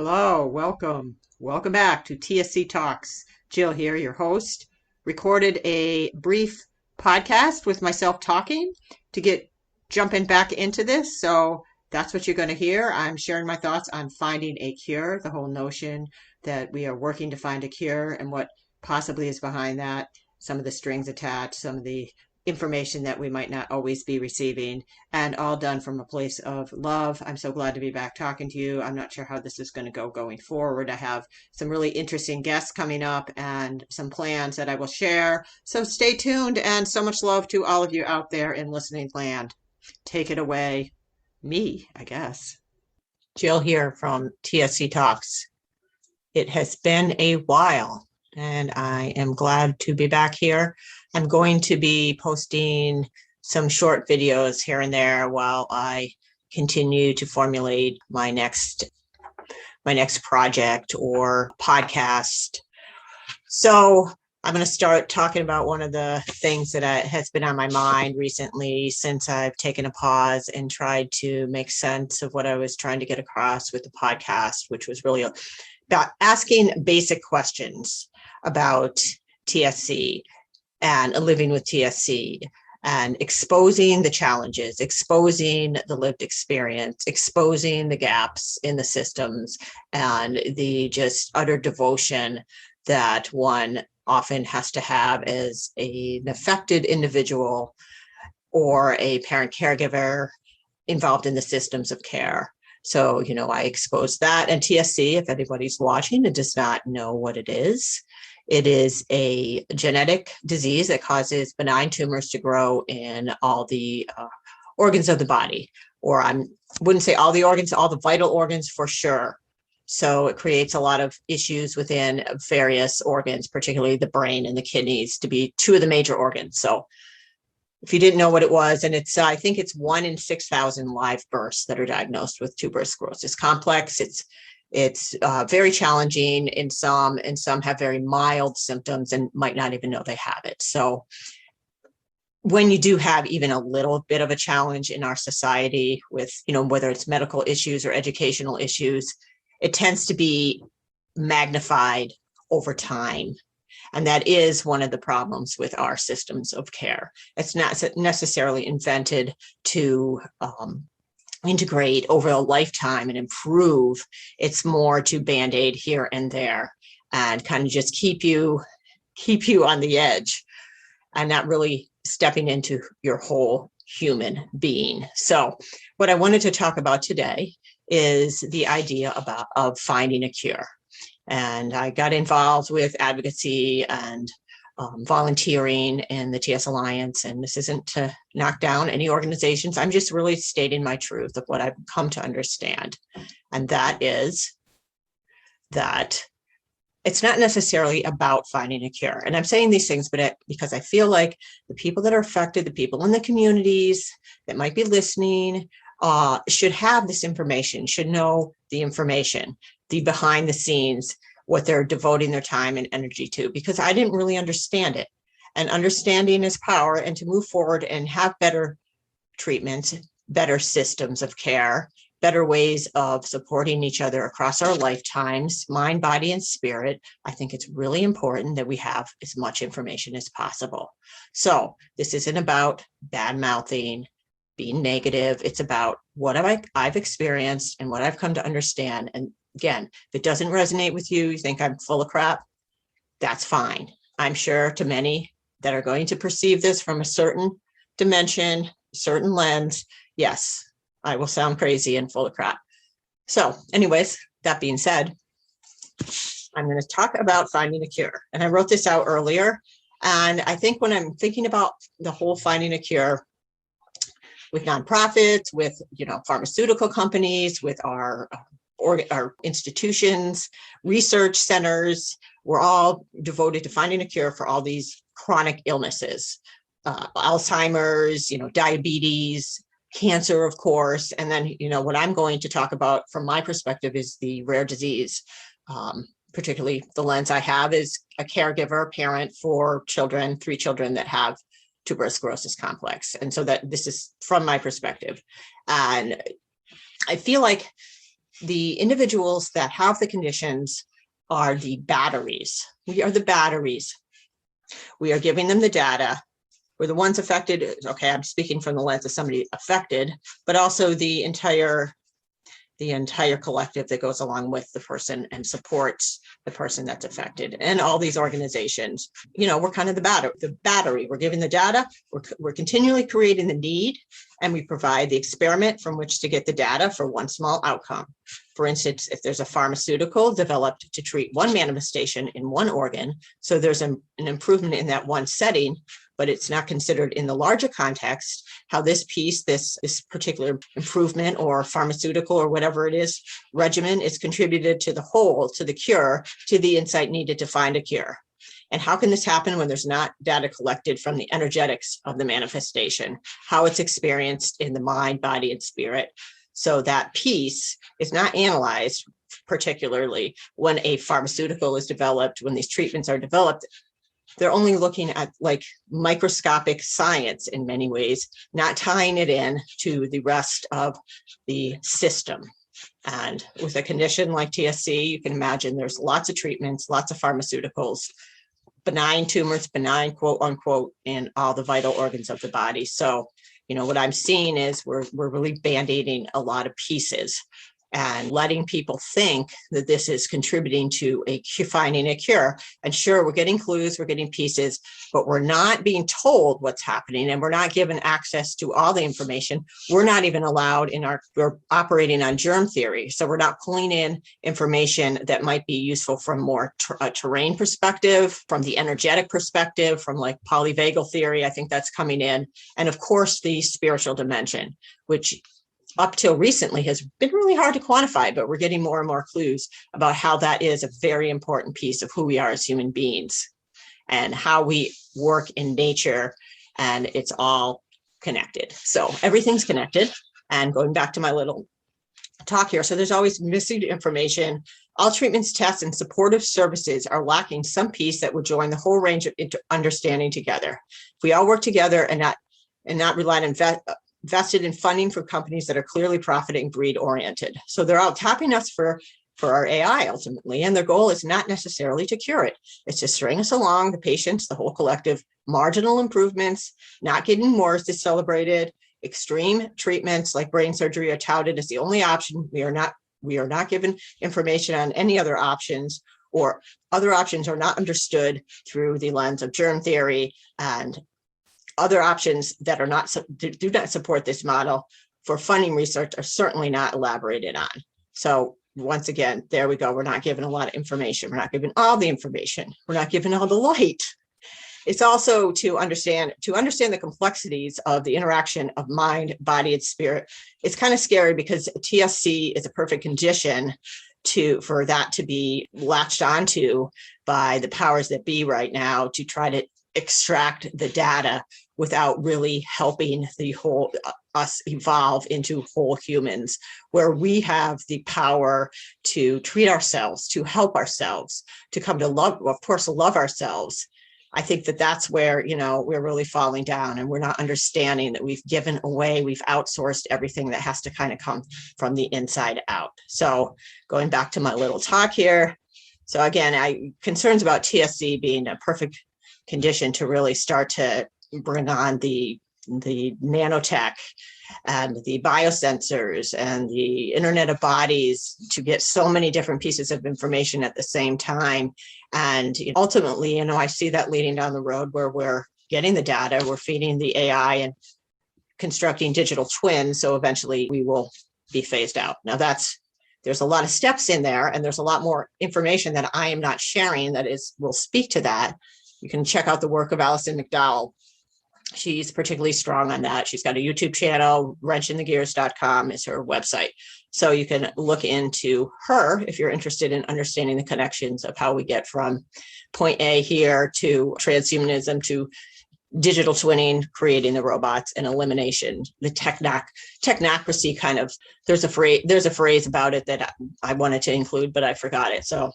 Hello, welcome back to TSC Talks. Jill here, your host. Recorded a brief podcast with myself talking to get jumping back into this. So that's what you're going to hear. I'm sharing my thoughts on finding a cure, the whole notion that we are working to find a cure and what possibly is behind that, some of the strings attached, some of the information that we might not always be receiving, and all done from a place of love. I'm so glad to be back talking to you. I'm not sure how this is going to go going forward. I have some really interesting guests coming up and some plans that I will share. So stay tuned, and so much love to all of you out there in listening land. Take it away. Me, I guess. Jill here from TSC Talks. It has been a while, and I am glad to be back here. I'm going to be posting some short videos here and there while I continue to formulate my next project or podcast. So I'm going to start talking about one of the things that has been on my mind recently since I've taken a pause and tried to make sense of what I was trying to get across with the podcast, which was really about asking basic questions about TSC and living with TSC and exposing the challenges, exposing the lived experience, exposing the gaps in the systems and the just utter devotion that one often has to have as an affected individual or a parent caregiver involved in the systems of care. So, I exposed that. And TSC, if anybody's watching and does not know what it is a genetic disease that causes benign tumors to grow in all the organs of the body, or I wouldn't say all the organs, all the vital organs for sure. So it creates a lot of issues within various organs, particularly the brain and the kidneys, to be two of the major organs. So if you didn't know what it was, and I think it's 1 in 6,000 live births that are diagnosed with tuberous sclerosis complex. It's very challenging in some, and some have very mild symptoms and might not even know they have it. So when you do have even a little bit of a challenge in our society with, whether it's medical issues or educational issues, it tends to be magnified over time. And that is one of the problems with our systems of care. It's not necessarily invented to integrate over a lifetime and improve. It's more to band-aid here and there and kind of just keep you on the edge and not really stepping into your whole human being. So what I wanted to talk about today is the idea of finding a cure. And I got involved with advocacy and volunteering in the TS Alliance. And this isn't to knock down any organizations. I'm just really stating my truth of what I've come to understand. And that is that it's not necessarily about finding a cure. And I'm saying these things because I feel like the people that are affected, the people in the communities that might be listening, should have this information, should know the information, the behind the scenes, what they're devoting their time and energy to, because I didn't really understand it. And understanding is power, and to move forward and have better treatments, better systems of care, better ways of supporting each other across our lifetimes, mind, body, and spirit. I think it's really important that we have as much information as possible. So this isn't about bad mouthing, being negative. It's about what I've experienced and what I've come to understand. And again, if it doesn't resonate with you, you think I'm full of crap, that's fine. I'm sure to many that are going to perceive this from a certain dimension, certain lens, yes, I will sound crazy and full of crap. So anyways, that being said, I'm going to talk about finding a cure. And I wrote this out earlier. And I think when I'm thinking about the whole finding a cure, with nonprofits, with pharmaceutical companies, with our institutions, research centers, we're all devoted to finding a cure for all these chronic illnesses, Alzheimer's, diabetes, cancer, of course. And then, what I'm going to talk about from my perspective is the rare disease. Particularly the lens I have is a caregiver, parent for 3 children that have tuberous sclerosis complex. And so that this is from my perspective. And I feel like the individuals that have the conditions are the batteries. We are the batteries. We are giving them the data. We're the ones affected. Okay, I'm speaking from the lens of somebody affected, but also the entire collective that goes along with the person and supports the person that's affected. And all these organizations, we're kind of the battery. We're giving the data, we're continually creating the need, and we provide the experiment from which to get the data for one small outcome. For instance, if there's a pharmaceutical developed to treat one manifestation in one organ, so there's an improvement in that one setting, but it's not considered in the larger context, how this piece, this particular improvement or pharmaceutical or whatever it is, regimen is contributed to the whole, to the cure, to the insight needed to find a cure. And how can this happen when there's not data collected from the energetics of the manifestation, how it's experienced in the mind, body, and spirit? So that piece is not analyzed, particularly when a pharmaceutical is developed, when these treatments are developed. They're only looking at like microscopic science in many ways, not tying it in to the rest of the system. And with a condition like TSC, you can imagine there's lots of treatments, lots of pharmaceuticals, benign tumors, benign, quote unquote, in all the vital organs of the body. So, what I'm seeing is we're really band-aiding a lot of pieces and letting people think that this is contributing to finding a cure. And sure, we're getting clues, we're getting pieces, but we're not being told what's happening, and we're not given access to all the information. We're not even allowed we're operating on germ theory. So we're not pulling in information that might be useful from more a terrain perspective, from the energetic perspective, from like polyvagal theory. I think that's coming in. And of course, the spiritual dimension, which up till recently has been really hard to quantify, but we're getting more and more clues about how that is a very important piece of who we are as human beings and how we work in nature, and it's all connected. So everything's connected. And going back to my little talk here, so there's always missing information. All treatments, tests, and supportive services are lacking some piece that would join the whole range of understanding together. If we all work together and not rely on vested in funding for companies that are clearly profiting, greed oriented. So they're all tapping us for our AI ultimately, and their goal is not necessarily to cure it. It's to string us along, the patients, the whole collective, marginal improvements, not getting more is celebrated. Extreme treatments like brain surgery are touted as the only option. We are not given information on any other options, or other options are not understood through the lens of germ theory, and other options that do not support this model for funding research are certainly not elaborated on. So once again, there we go. We're not given a lot of information. We're not given all the information. We're not given all the light. It's also to understand the complexities of the interaction of mind, body, and spirit. It's kind of scary because TSC is a perfect condition for that to be latched onto by the powers that be right now to try to extract the data without really helping us evolve into whole humans, where we have the power to treat ourselves, to help ourselves, to come to love, of course, love ourselves. I think that's where, we're really falling down, and we're not understanding that we've given away, we've outsourced everything that has to kind of come from the inside out. So going back to my little talk here. So again, concerns about TSC being a perfect condition to really start to bring on the nanotech and the biosensors and the Internet of Bodies to get so many different pieces of information at the same time. And ultimately, I see that leading down the road where we're getting the data, we're feeding the AI and constructing digital twins. So eventually we will be phased out. Now there's a lot of steps in there, and there's a lot more information that I am not sharing will speak to that. You can check out the work of Alison McDowell. She's particularly strong on that. She's got a YouTube channel, wrenchinthegears.com is her website. So you can look into her if you're interested in understanding the connections of how we get from point A here to transhumanism to digital twinning, creating the robots, and elimination, the technocracy kind of. There's a phrase about it that I wanted to include, but I forgot it. So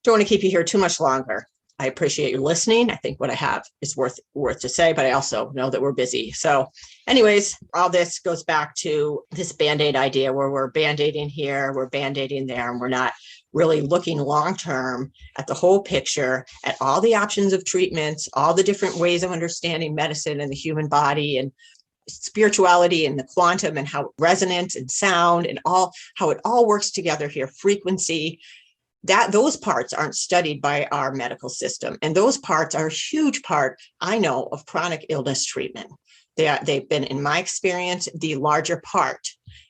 don't want to keep you here too much longer. I appreciate you listening. I think what I have is worth to say, but I also know that we're busy. So anyways, all this goes back to this Band-Aid idea where we're Band-Aiding here, we're Band-Aiding there, and we're not really looking long-term at the whole picture, at all the options of treatments, all the different ways of understanding medicine and the human body and spirituality and the quantum and how resonance and sound and how it all works together here, frequency. That those parts aren't studied by our medical system. And those parts are a huge part, I know, of chronic illness treatment. They've been, in my experience, the larger part.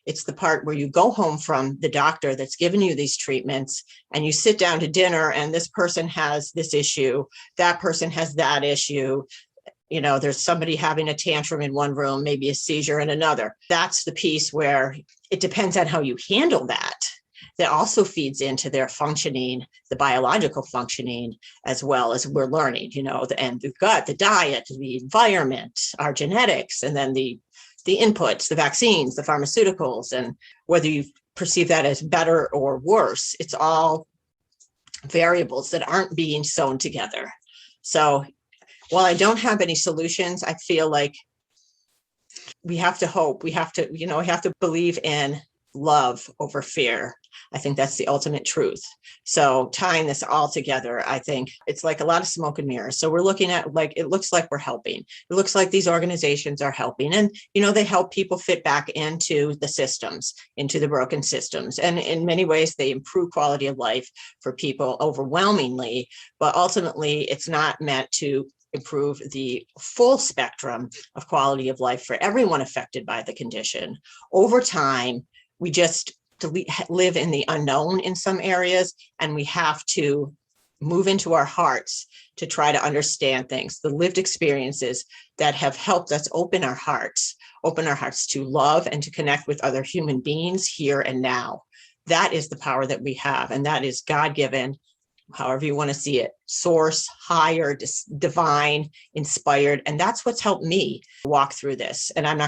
It's the part where you go home from the doctor that's given you these treatments and you sit down to dinner and this person has this issue, that person has that issue. There's somebody having a tantrum in one room, maybe a seizure in another. That's the piece where it depends on how you handle that. That also feeds into their functioning, the biological functioning, as well as we're learning, and the gut, the diet, the environment, our genetics, and then the inputs, the vaccines, the pharmaceuticals, and whether you perceive that as better or worse, it's all variables that aren't being sewn together. So while I don't have any solutions, I feel like we have to hope, we have to believe in love over fear. I think that's the ultimate truth. So tying this all together, I think it's like a lot of smoke and mirrors. So we're looking at it looks like we're helping. It looks like these organizations are helping. And, they help people fit back into the systems, into the broken systems. And in many ways, they improve quality of life for people overwhelmingly. But ultimately, it's not meant to improve the full spectrum of quality of life for everyone affected by the condition. Over time, we just live in the unknown in some areas, and we have to move into our hearts to try to understand things, the lived experiences that have helped us open our hearts to love and to connect with other human beings here and now. That is the power that we have, and that is God-given, however you want to see it, source, higher, divine, inspired, and that's what's helped me walk through this. And I'm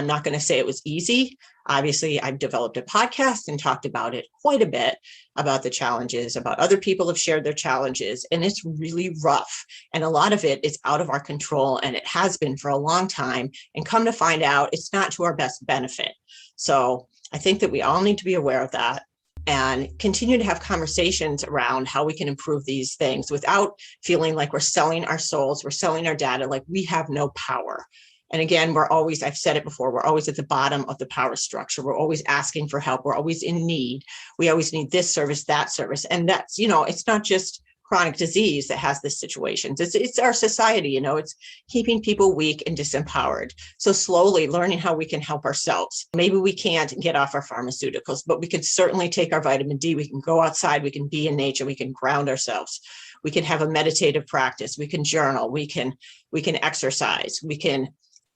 not going to say it was easy. Obviously, I've developed a podcast and talked about it quite a bit, about the challenges, about other people have shared their challenges, and it's really rough. And a lot of it is out of our control, and it has been for a long time. And come to find out, it's not to our best benefit. So I think that we all need to be aware of that and continue to have conversations around how we can improve these things without feeling like we're selling our souls, we're selling our data, like we have no power. And again, I've said it before, we're always at the bottom of the power structure. We're always asking for help. We're always in need. We always need this service, that service. And that's, it's not just chronic disease that has this situation. It's our society, it's keeping people weak and disempowered. So slowly learning how we can help ourselves. Maybe we can't get off our pharmaceuticals, but we can certainly take our vitamin D. We can go outside. We can be in nature. We can ground ourselves. We can have a meditative practice. We can journal. We can exercise. We can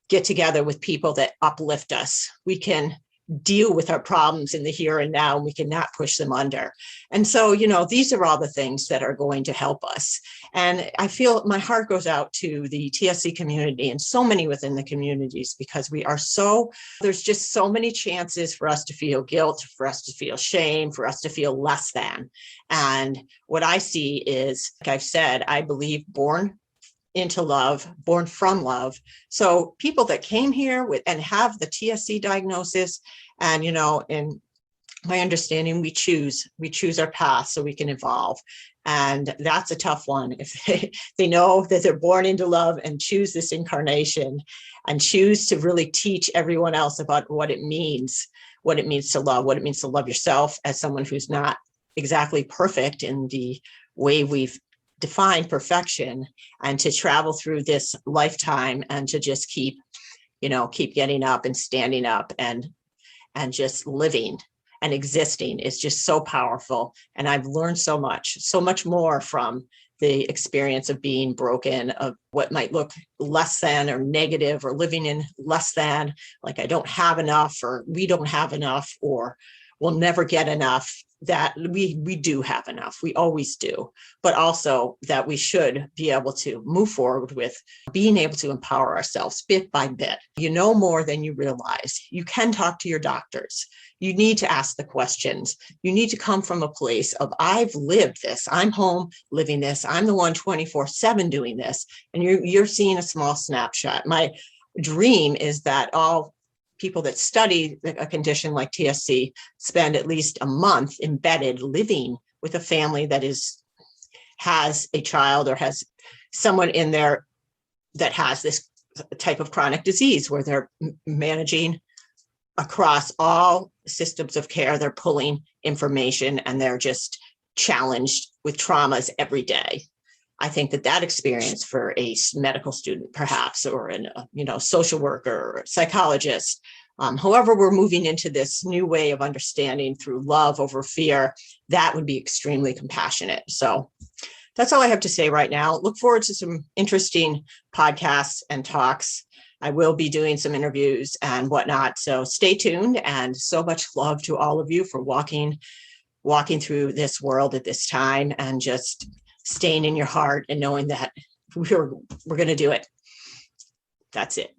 get together with people that uplift us. We can deal with our problems in the here and now, and we cannot push them under. And so, these are all the things that are going to help us. And I feel my heart goes out to the TSC community and so many within the communities, because there's just so many chances for us to feel guilt, for us to feel shame, for us to feel less than. And what I see is, like I've said, I believe born into love, born from love. So people that came here and have the TSC diagnosis, and in my understanding, we choose our path so we can evolve. And that's a tough one. If they know that they're born into love and choose this incarnation and choose to really teach everyone else about what it means to love, what it means to love yourself as someone who's not exactly perfect in the way we've define perfection, and to travel through this lifetime and to just keep getting up and standing up and just living and existing is just so powerful. And I've learned so much more from the experience of being broken, of what might look less than or negative, or living in less than, like I don't have enough, or we don't have enough, or we'll never get enough, that we do have enough. We always do, but also that we should be able to move forward with being able to empower ourselves bit by bit. You know more than you realize. You can talk to your doctors. You need to ask the questions. You need to come from a place of, I've lived this. I'm home living this. I'm the one 24/7 doing this. And you're seeing a small snapshot. My dream is that all people that study a condition like TSC spend at least a month embedded living with a family that has a child or has someone in there that has this type of chronic disease, where they're managing across all systems of care. They're pulling information and they're just challenged with traumas every day. I think that experience for a medical student, perhaps, or a social worker or psychologist, however we're moving into this new way of understanding through love over fear, that would be extremely compassionate. So that's all I have to say right now. Look forward to some interesting podcasts and talks. I will be doing some interviews and whatnot. So stay tuned, and so much love to all of you for walking through this world at this time, and just staying in your heart and knowing that we're going to do it. That's it.